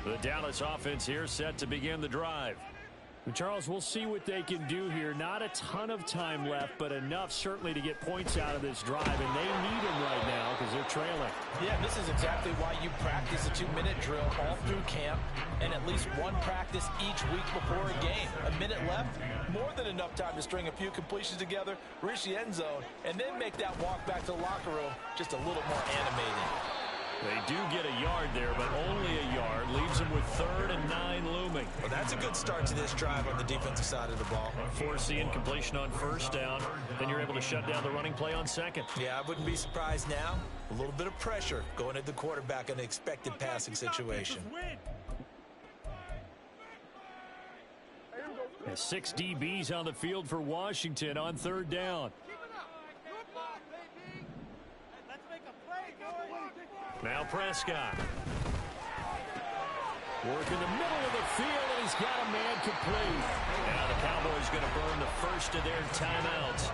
The Dallas offense here set to begin the drive. And Charles, we'll see what they can do here. Not a ton of time left, but enough certainly to get points out of this drive, and they need them right now because they're trailing. Yeah, this is exactly why you practice a 2-minute drill all through camp and at least one practice each week before a game. A minute left, more than enough time to string a few completions together, reach the end zone, and then make that walk back to the locker room just a little more animated. They do get a yard there, but only a yard. Leaves them with 3rd and 9 looming. Well, that's a good start to this drive on the defensive side of the ball. Force the incompletion on 1st down. Then you're able to shut down the running play on 2nd. Yeah, I wouldn't be surprised now. A little bit of pressure going at the quarterback in an expected passing situation. And 6 DBs on the field for Washington on 3rd down. Now Prescott. Working the middle of the field, and he's got a man complete. Now the Cowboys going to burn the first of their timeouts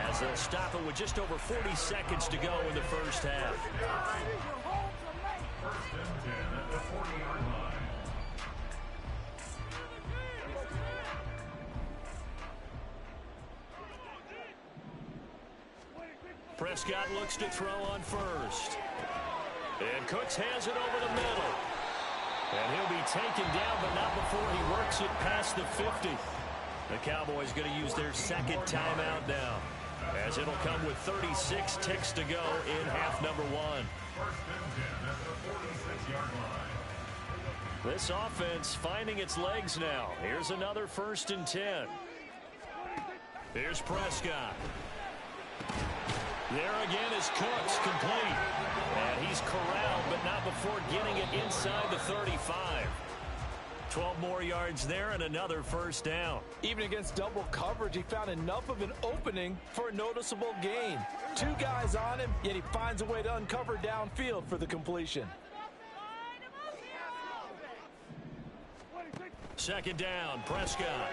as they'll stop it with just over 40 seconds to go in the first half. 1st and 10 at the 40-yard line. Prescott looks to throw on 1st. And Cooks has it over the middle. And he'll be taken down, but not before he works it past the 50. The Cowboys going to use their 2nd timeout now, as it'll come with 36 ticks to go in half number 1. 1st and 10 at the 46-yard line. This offense finding its legs now. Here's another 1st and 10. Here's Prescott. There again is Cooks, complete. And he's corralled, but not before getting it inside the 35. 12 more yards there and another 1st down. Even against double coverage, he found enough of an opening for a noticeable gain. 2 guys on him, yet he finds a way to uncover downfield for the completion. 2nd down, Prescott.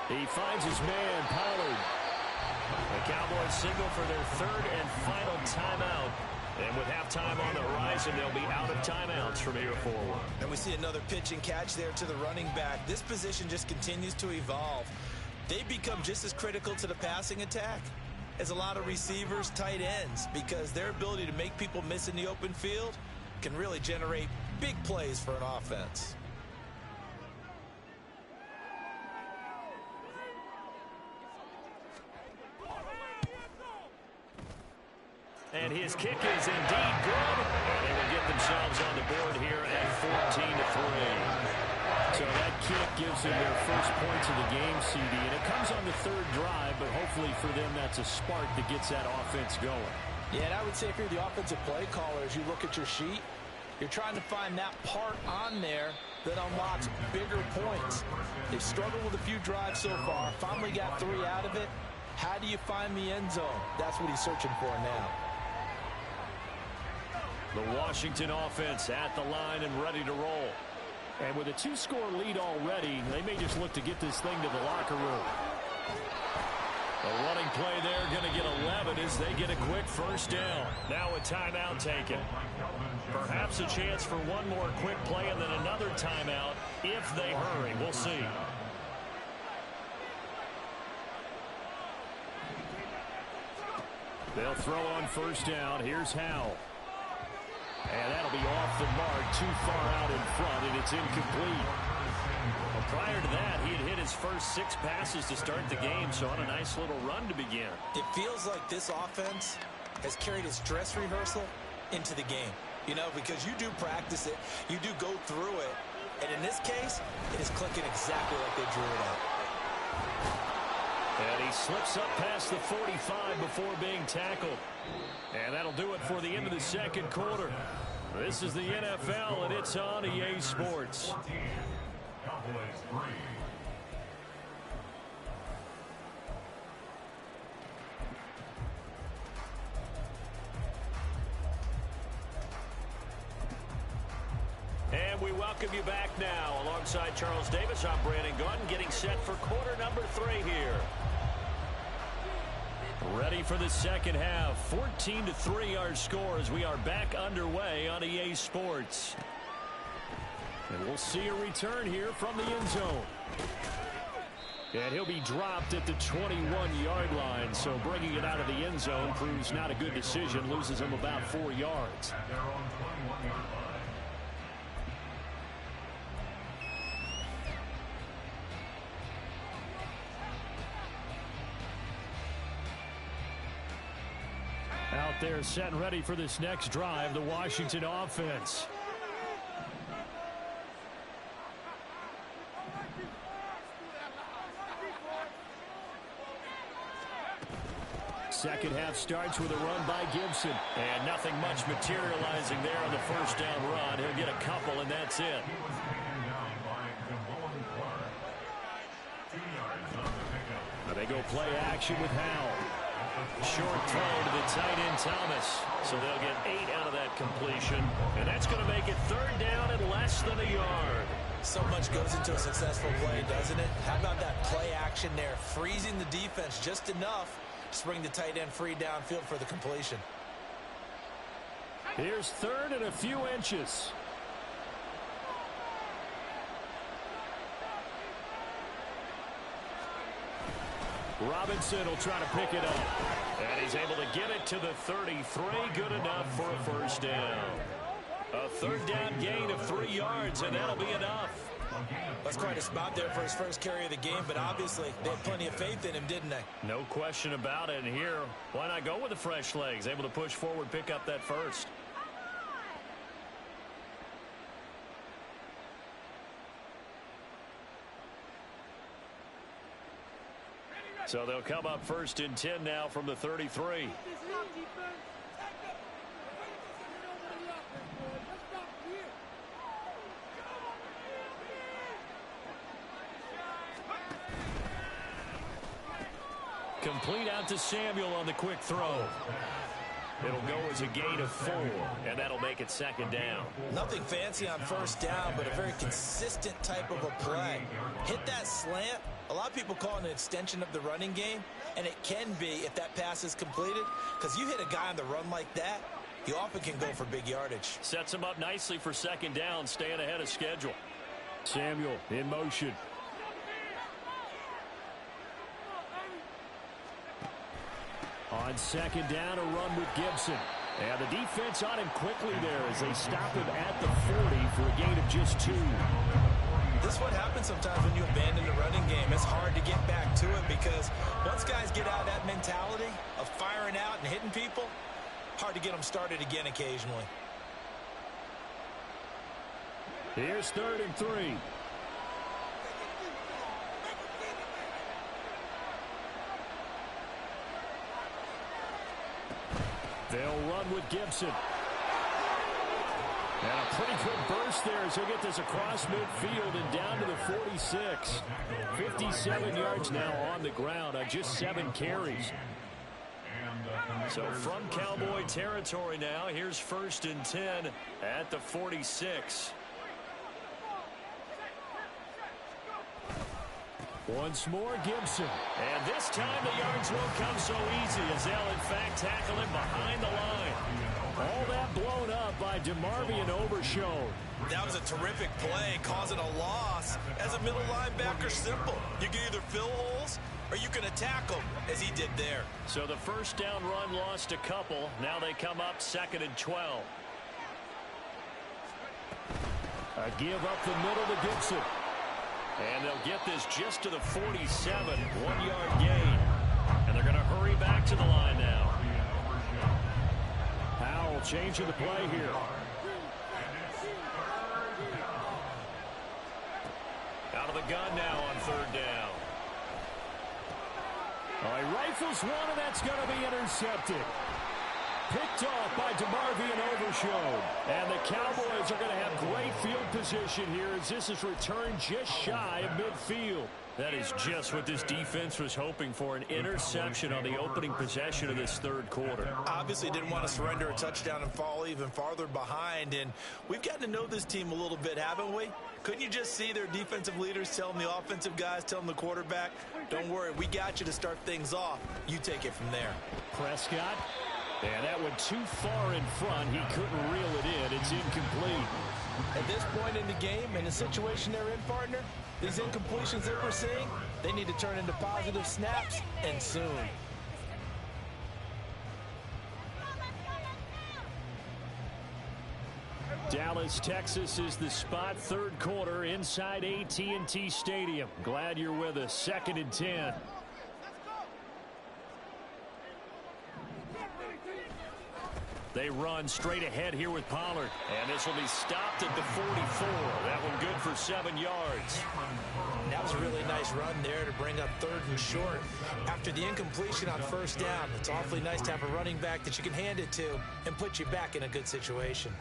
He finds his man, Pollard. The Cowboys signal for their 3rd and final timeout. And with halftime on the horizon, they'll be out of timeouts from here forward. And we see another pitch and catch there to the running back. This position just continues to evolve. They become just as critical to the passing attack as a lot of receivers, tight ends, because their ability to make people miss in the open field can really generate big plays for an offense. And his kick is indeed good. And they will get themselves on the board here at 14-3. So that kick gives them their first points of the game, CD. And it comes on the 3rd drive, but hopefully for them that's a spark that gets that offense going. Yeah, and I would say if you're the offensive play caller, as you look at your sheet, you're trying to find that part on there that unlocks bigger points. They've struggled with a few drives so far. Finally got 3 out of it. How do you find the end zone? That's what he's searching for now. The Washington offense at the line and ready to roll. And with a 2-score lead already, they may just look to get this thing to the locker room. The running play there going to get 11 as they get a quick 1st down. Now a timeout taken. Perhaps a chance for one more quick play and then another timeout if they hurry. We'll see. They'll throw on 1st down. Here's Howell. And that'll be off the mark, too far out in front, and it's incomplete. Well, prior to that, he had hit his first 6 passes to start the game, so on a nice little run to begin. It feels like this offense has carried its dress rehearsal into the game. You know, because you do practice it, you do go through it, and in this case, it is clicking exactly like they drew it up. And he slips up past the 45 before being tackled. And that'll do it for the end of the 2nd quarter. This is the NFL, and it's on EA Sports. 14, Cowboys 3. And we welcome you back now. Alongside Charles Davis, I'm Brandon Gunn, getting set for quarter number 3 here. Ready for the 2nd half. 14-3 our score as we are back underway on EA Sports. And we'll see a return here from the end zone. And he'll be dropped at the 21-yard line. So bringing it out of the end zone proves not a good decision. Loses him about 4 yards. At their own 21-yard line. Out there set and ready for this next drive, the Washington offense. Second half starts with a run by Gibson. And nothing much materializing there on the first down run. He'll get a couple, and that's it. He was taken down by Jamon Clark. 2 yards on the pickup. They go play action with Howell. Short throw to the tight end Thomas. So they'll get 8 out of that completion. And that's going to make it third down and less than a yard. So much goes into a successful play, doesn't it? How about that play action there? Freezing the defense just enough to bring the tight end free downfield for the completion. Here's third and a few inches. Robinson will try to pick it up. And he's able to get it to the 33. Good enough for a first down. A third down gain of 3 yards, and that'll be enough. That's quite a spot there for his first carry of the game, but obviously they had plenty of faith in him, didn't they? No question about it. And here, why not go with the fresh legs? Able to push forward, pick up that first. So they'll come up first and 10 now from the 33. Complete out to Samuel on the quick throw. It'll go as a gain of 4, and that'll make it second down. Nothing fancy on first down, but a very consistent type of a play. Hit that slant. A lot of people call it an extension of the running game, and it can be if that pass is completed, because you hit a guy on the run like that, you often can go for big yardage. Sets him up nicely for second down, staying ahead of schedule. Samuel in motion. On second down, a run with Gibson. And the defense on him quickly there as they stop him at the 40 for a gain of just 2. This is what happens sometimes when you abandon the running game. It's hard to get back to it because once guys get out of that mentality of firing out and hitting people, hard to get them started again occasionally. Here's third and 3. They'll run with Gibson. And a pretty good burst there as he'll get this across midfield and down to the 46. 57 yards now on the ground on just 7 carries. So from Cowboy territory now, here's first and 10 at the 46. Once more, Gibson. And this time the yards won't come so easy as they'll, in fact, tackle him behind the line. All that blown up by DeMarvion Overshown. That was a terrific play, causing a loss. As a middle linebacker, simple. You can either fill holes or you can attack them, as he did there. So the first down run lost a couple. Now they come up second and 12. A give up the middle to Gibson. And they'll get this just to the 47, 1-yard gain. And they're going to hurry back to the line now. Howell changing the play here. Out of the gun now on third down. He rifles one, and that's going to be intercepted. Picked off by DeMarvion Overshown. And the Cowboys are going to have great field position here as this is returned just shy of midfield. That is just what this defense was hoping for, an interception on the opening possession of this third quarter. Obviously didn't want to surrender a touchdown and fall even farther behind. And we've gotten to know this team a little bit, haven't we? Couldn't you just see their defensive leaders telling the offensive guys, telling the quarterback, don't worry, we got you to start things off. You take it from there. Prescott. And that went too far in front. He couldn't reel it in. It's incomplete. At this point in the game and the situation they're in, partner, these incompletions that we're seeing, they need to turn into positive snaps, and soon. Dallas, Texas is the spot. Third quarter inside AT&T Stadium. Glad you're with us. 2nd and 10. They run straight ahead here with Pollard. And this will be stopped at the 44. That one good for 7 yards. That was a really nice run there to bring up 3rd and short. After the incompletion on 1st down, it's awfully nice to have a running back that you can hand it to and put you back in a good situation.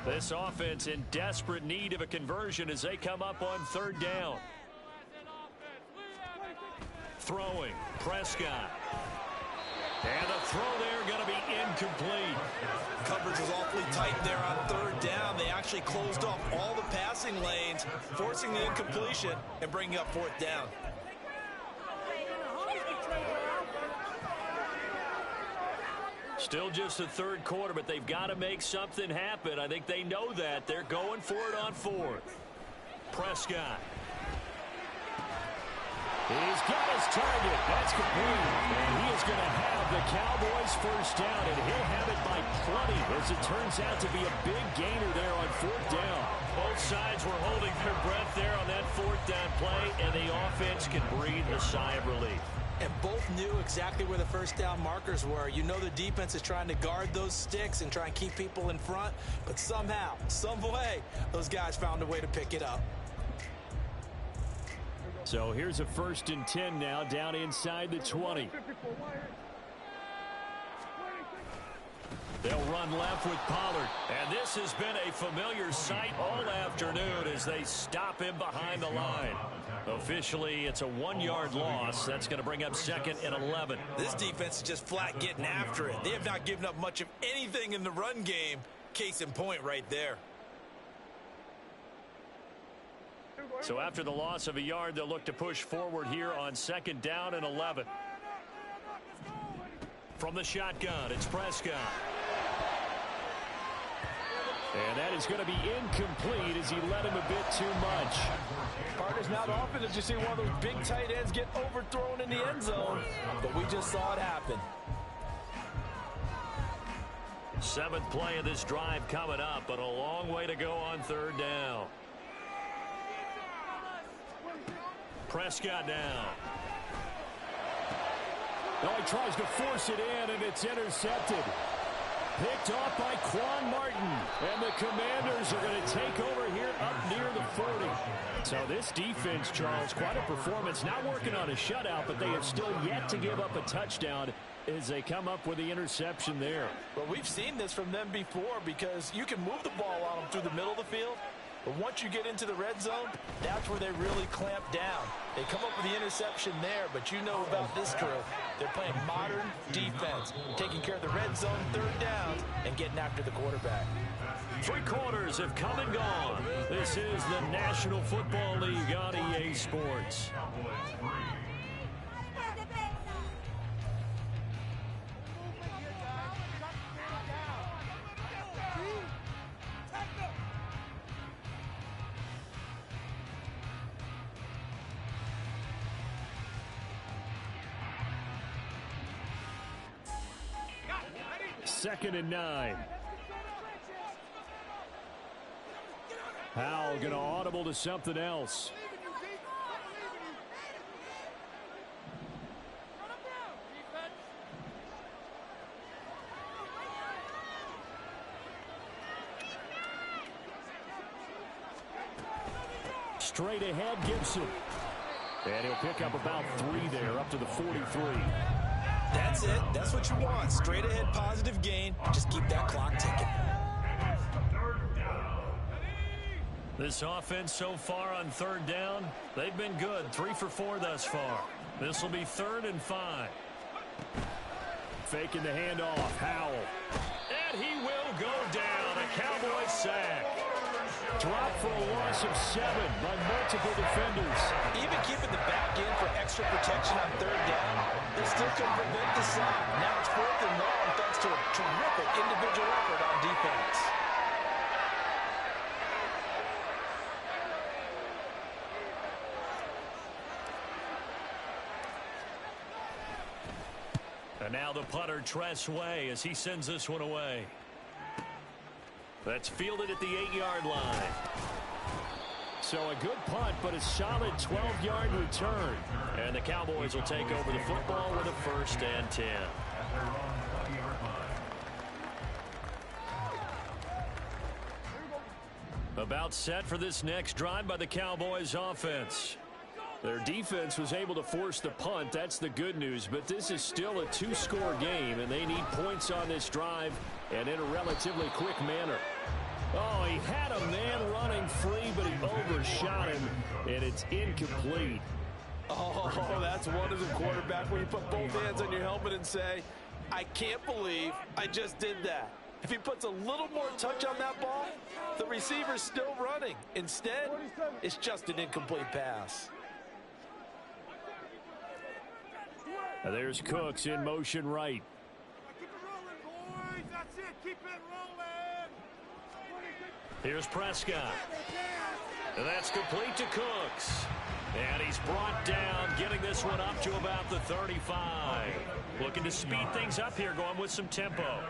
This offense in desperate need of a conversion as they come up on 3rd down. Throwing, Prescott. And the throw there going to be incomplete. Coverage was awfully tight there on 3rd down. They actually closed off all the passing lanes, forcing the incompletion and bringing up 4th down. Still just the 3rd quarter, but they've got to make something happen. I think they know that. They're going for it on 4th. Prescott. He's got his target. That's complete. And he is going to have the Cowboys 1st down, and he'll have it by plenty as it turns out to be a big gainer there on 4th down. Both sides were holding their breath there on that 4th down play, and the offense can breathe a sigh of relief. And both knew exactly where the 1st down markers were. You know the defense is trying to guard those sticks and try and keep people in front, but somehow, some way, those guys found a way to pick it up. So here's a 1st and 10 now, down inside the 20. They'll run left with Pollard. And this has been a familiar sight all afternoon as they stop him behind the line. Officially, it's a 1-yard loss. That's going to bring up 2nd and 11. This defense is just flat getting after it. They have not given up much of anything in the run game. Case in point right there. So after the loss of a yard, they'll look to push forward here on 2nd down and 11. From the shotgun, it's Prescott. And that is going to be incomplete as he led him a bit too much. Partners, not often did you see one of those big tight ends get overthrown in the end zone, but we just saw it happen. 7th play of this drive coming up, but a long way to go on 3rd down. Prescott now. Now he tries to force it in, and it's intercepted. Picked off by Quan Martin. And the Commanders are going to take over here up near the 40. So this defense, Charles, quite a performance. Not working on a shutout, but they have still yet to give up a touchdown as they come up with the interception there. Well, we've seen this from them before because you can move the ball on them through the middle of the field. But once you get into the red zone, that's where they really clamp down. They come up with the interception there, but you know about this crew. They're playing modern defense, taking care of the red zone 3rd down and getting after the quarterback. 3 quarters have come and gone. This is the National Football League on EA Sports. Second and 9. Howell going to audible to something else. Straight ahead, Gibson. And he'll pick up about 3 there, up to the 43. That's it. That's what you want. Straight ahead, positive gain. Just keep that clock ticking. This offense so far on 3rd down, they've been good. 3 for 4 thus far. This will be 3rd and 5. Faking the handoff, Howell. And he will go down. A Cowboy sack. Dropped for a loss of 7 by multiple defenders. Even keeping the back in for extra protection on third down, they still couldn't prevent the sack. Now it's 4th and long thanks to a terrific individual effort on defense. And now the punter, Tress Way, as he sends this one away. That's fielded at the 8-yard line. So a good punt, but a solid 12-yard return. And the Cowboys will take over the football with a 1st and 10. About set for this next drive by the Cowboys offense. Their defense was able to force the punt. That's the good news. But this is still a 2-score game, and they need points on this drive and in a relatively quick manner. Oh, he had a man running free, but he overshot him, and it's incomplete. Oh, that's one as a quarterback when you put both hands on your helmet and say, I can't believe I just did that. If he puts a little more touch on that ball, the receiver's still running. Instead, it's just an incomplete pass. Now there's Cooks in motion right. Keep it rolling, boys. That's it. Keep it rolling. Here's Prescott. And that's complete to Cooks. And he's brought down, getting this one up to about the 35. Looking to speed things up here, going with some tempo.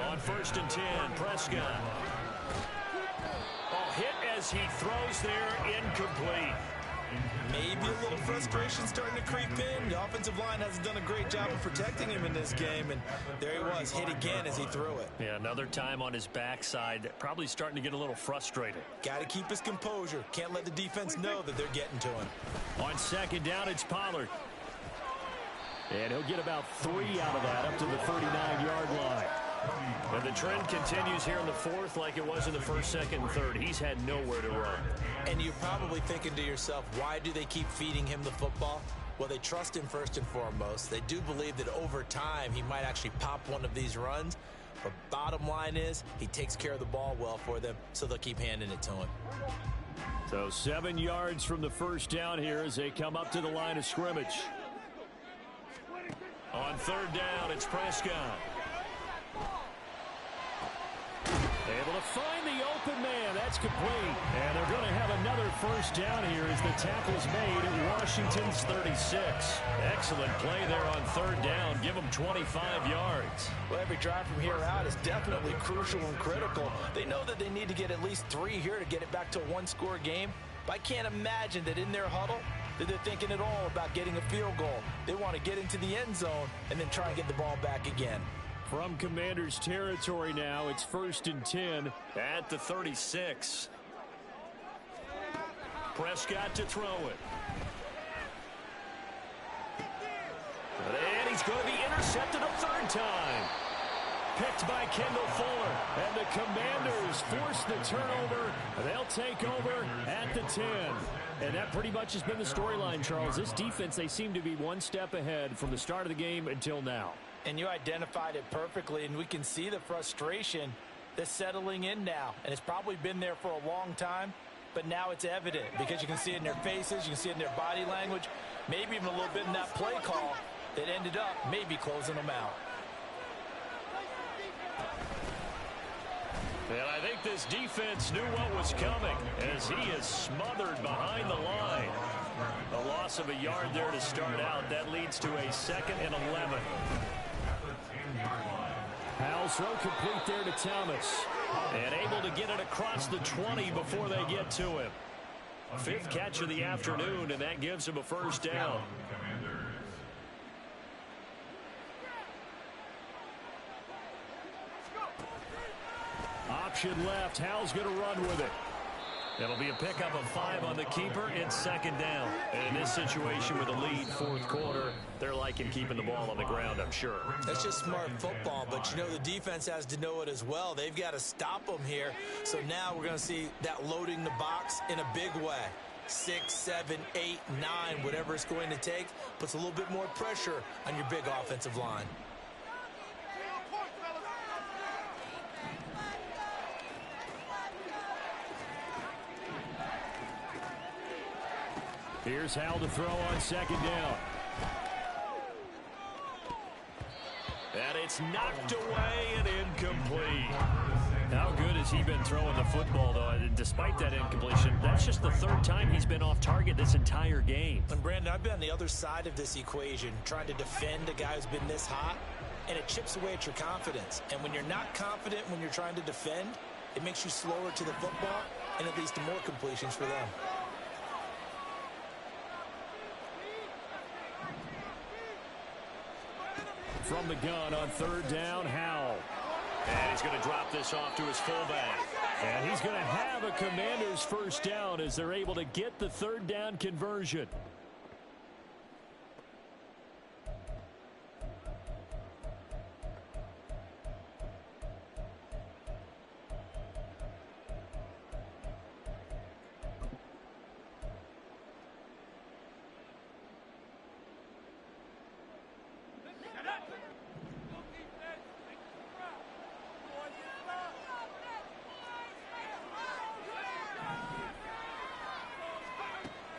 On 1st and 10, Prescott. Oh, hit as he throws there, incomplete. Maybe a little frustration starting to creep in. The offensive line hasn't done a great job of protecting him in this game, and there he was, hit again as he threw it. Yeah, another time on his backside, probably starting to get a little frustrated. Got to keep his composure. Can't let the defense know that they're getting to him. On 2nd down, it's Pollard. And he'll get about 3 out of that up to the 39-yard line. And the trend continues here in the 4th like it was in the 1st, 2nd, and 3rd. He's had nowhere to run. And you're probably thinking to yourself, why do they keep feeding him the football? Well, they trust him first and foremost. They do believe that over time he might actually pop one of these runs. But bottom line is he takes care of the ball well for them, so they'll keep handing it to him. So 7 yards from the 1st down here as they come up to the line of scrimmage. On 3rd down, it's Prescott. Able to find the open man. That's complete. And they're going to have another 1st down here as the tackle's made at Washington's 36. Excellent play there on 3rd down. Give them 25 yards. Well, every drive from here out is definitely crucial and critical. They know that they need to get at least 3 here to get it back to a 1-score game. But I can't imagine that in their huddle that they're thinking at all about getting a field goal. They want to get into the end zone and then try and get the ball back again. From Commanders territory now, it's 1st and 10 at the 36. Prescott to throw it. And he's going to be intercepted a 3rd time. Picked by Kendall Fuller. And the Commanders force the turnover. They'll take over at the 10. And that pretty much has been the storyline, Charles. This defense, they seem to be one step ahead from the start of the game until now. And you identified it perfectly, and we can see the frustration that's settling in now. And it's probably been there for a long time, but now it's evident because you can see it in their faces, you can see it in their body language, maybe even a little bit in that play call that ended up maybe closing them out. And I think this defense knew what was coming as he is smothered behind the line. A loss of a yard there to start out. That leads to a 2nd and 11. Powell's throw complete there to Thomas. And able to get it across the 20 before they get to him. 5th catch of the afternoon, and that gives him a 1st down. Option left. Howell's going to run with it. It'll be a pickup of 5 on the keeper. It's 2nd down. And in this situation with a lead 4th quarter, they're liking keeping the ball on the ground, I'm sure. That's just smart football, but you know the defense has to know it as well. They've got to stop them here. So now we're going to see that loading the box in a big way. 6, 7, 8, 9, whatever it's going to take, puts a little bit more pressure on your big offensive line. Here's Howell to throw on second down. And it's knocked away and incomplete. How good has he been throwing the football, though? And despite that incompletion, that's just the third time he's been off target this entire game. And Brandon, I've been on the other side of this equation, trying to defend a guy who's been this hot, and it chips away at your confidence. And when you're not confident when you're trying to defend, it makes you slower to the football, and it leads to more completions for them. From the gun on third down, Howell. And he's going to drop this off to his fullback. And he's going to have a Commander's first down as they're able to get the third down conversion.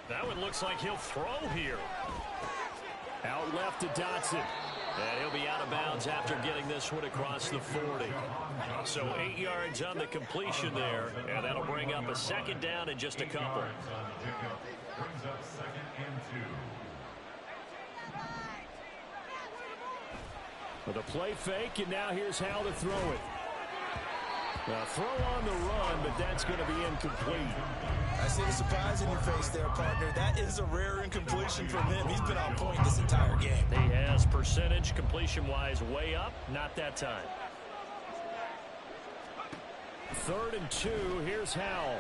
That one looks like he'll throw here. Out left to Dotson. And he'll be out of bounds after getting this one across the 40. So 8 yards on the completion there, and that'll bring up a second down in just a couple. Brings up 2nd and 2. With a play fake, and now here's Howell to throw it. Now throw on the run, but that's going to be incomplete. I see the surprise in your face there, partner. That is a rare incompletion from him. He's been on point this entire game. He has percentage completion-wise way up, not that time. 3rd and 2, here's Howell.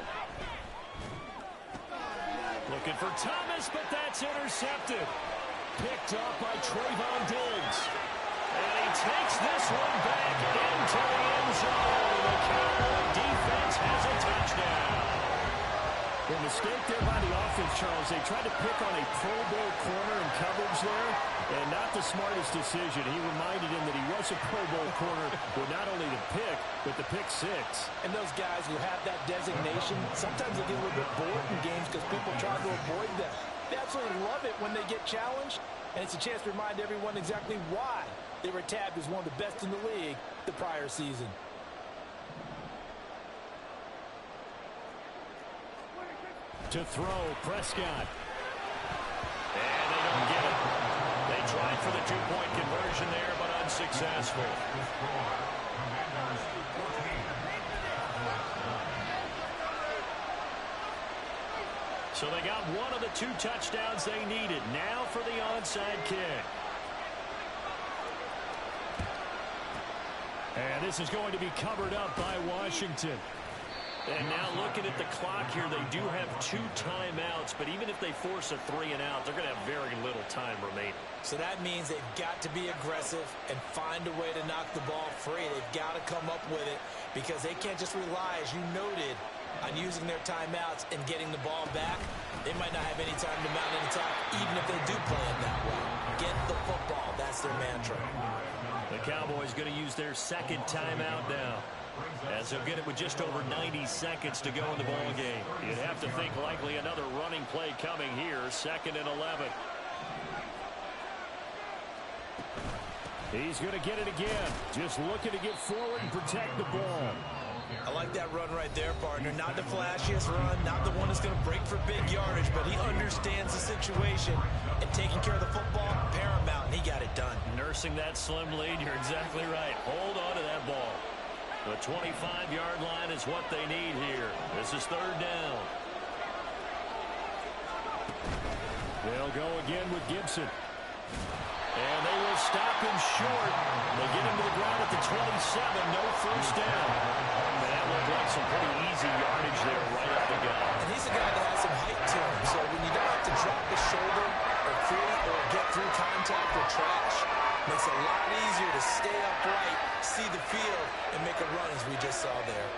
Looking for Thomas, but that's intercepted. Picked up by Trayvon Diggs. And he takes this one back into the end zone. The Cowboy defense has a touchdown. The mistake there by the offense, Charles. They tried to pick on a Pro Bowl corner in coverage there, and not the smartest decision. He reminded him that he was a Pro Bowl corner with not only the pick, but the pick six. And those guys who have that designation, sometimes they get a little bit bored in games because people try to avoid them. They absolutely love it when they get challenged, and it's a chance to remind everyone exactly why they were tabbed as one of the best in the league the prior season. To throw, Prescott. And they don't get it. They tried for the two-point conversion there, but unsuccessful. So they got one of the 2 touchdowns they needed. Now for the onside kick. And this is going to be covered up by Washington. And now looking at the clock here, they do have 2 timeouts, but even if they force a 3 and out, they're going to have very little time remaining. So that means they've got to be aggressive and find a way to knock the ball free. They've got to come up with it because they can't just rely, as you noted, on using their timeouts and getting the ball back. They might not have any time to mount an attack, even if they do play it that way. Get the football. That's their mantra. The Cowboys going to use their 2nd timeout now, as they'll get it with just over 90 seconds to go in the ball game. You'd have to think likely another running play coming here, 2nd and 11. He's going to get it again. Just looking to get forward and protect the ball. I like that run right there, partner. Not the flashiest run, not the one that's going to break for big yardage, but he understands the situation, and taking care of the football, paramount, and he got it done. Nursing that slim lead, you're exactly right. Hold on to that ball. The 25-yard line is what they need here. This is 3rd down. They'll go again with Gibson. And they will stop him short. They get him to the ground at the 27. No first down. And that looked like some pretty easy yardage there right up the gut. And he's a guy that has some height to him, so when you don't have to drop the shoulder or create or get through contact or trash, makes it a lot easier to stay upright, see the field, and make a run as we just saw there.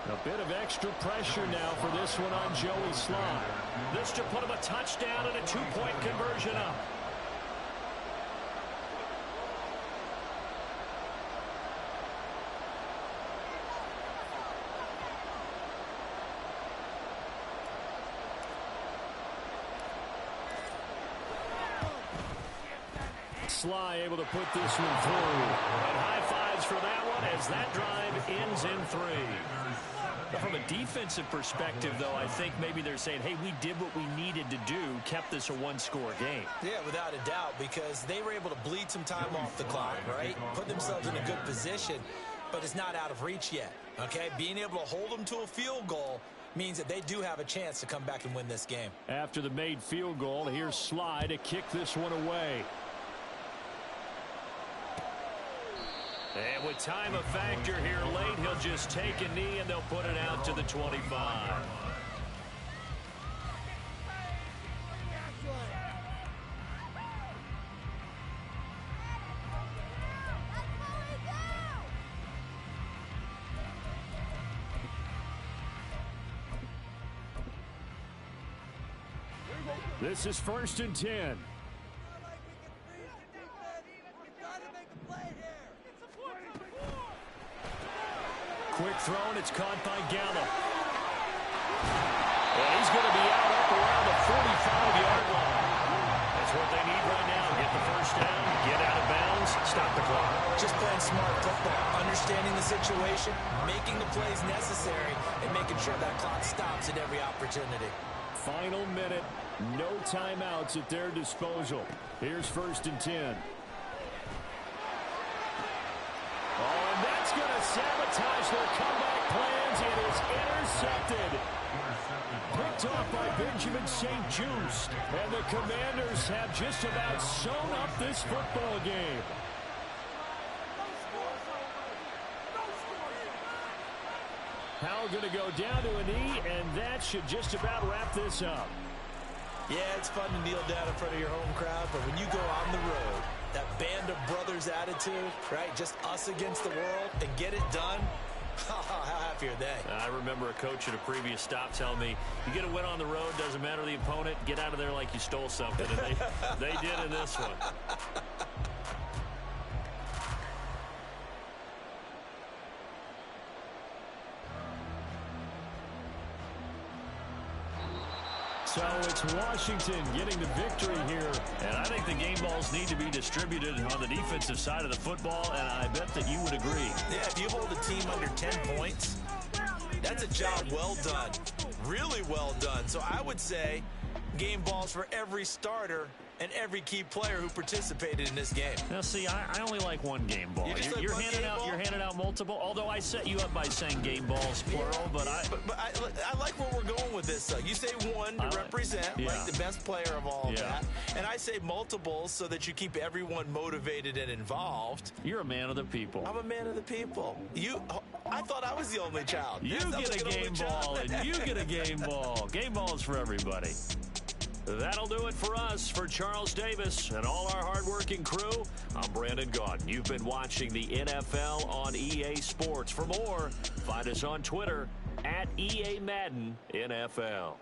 A bit of extra pressure now for this one on Joey Slye. This to put him a touchdown and a 2-point conversion up. Sly able to put this one through. And high fives for that one as that drive ends in 3. From a defensive perspective, though, I think maybe they're saying, hey, we did what we needed to do, kept this a one-score game. Yeah, without a doubt, because they were able to bleed some time off the clock, right? Put themselves in a good position, but it's not out of reach yet, okay? Being able to hold them to a field goal means that they do have a chance to come back and win this game. After the made field goal, here's Sly to kick this one away. And with time a factor here late, he'll just take a knee and they'll put it out to the 25. This is 1st and 10. Quick throw, and it's caught by Gallup. And he's going to be out up around the 45-yard line. That's what they need right now. Get the first down, get out of bounds, stop the clock. Just playing smart football, understanding the situation, making the plays necessary, and making sure that clock stops at every opportunity. Final minute, no timeouts at their disposal. Here's 1st and 10. Oh, and that's going to sabotage their comeback plans. It is intercepted. Picked off by Benjamin St-Juste. And the Commanders have just about sewn up this football game. Howell going to go down to a knee, and that should just about wrap this up. Yeah, it's fun to kneel down in front of your home crowd, but when you go on the road, that band of brothers attitude, right, just us against the world, and get it done, how happy are they? I remember a coach at a previous stop telling me, you get a win on the road, doesn't matter the opponent, get out of there like you stole something. And they did in this one. So it's Washington getting the victory here. And I think the game balls need to be distributed on the defensive side of the football, and I bet that you would agree. Yeah, if you hold a team under 10 points, that's a job well done. Really well done. So I would say game balls for every starter and every key player who participated in this game. Now, see, I only like one game ball. You're handing out multiple. Although I set you up by saying game balls plural, but I like where we're going with this. You say one to represent, like the best player of all that, and I say multiples so that you keep everyone motivated and involved. You're a man of the people. I'm a man of the people. I thought I was the only child. You get a game ball, and you get a game ball. Game balls for everybody. That'll do it for us. For Charles Davis and all our hardworking crew, I'm Brandon Gaudin. You've been watching the NFL on EA Sports. For more, find us on Twitter @EA Madden NFL.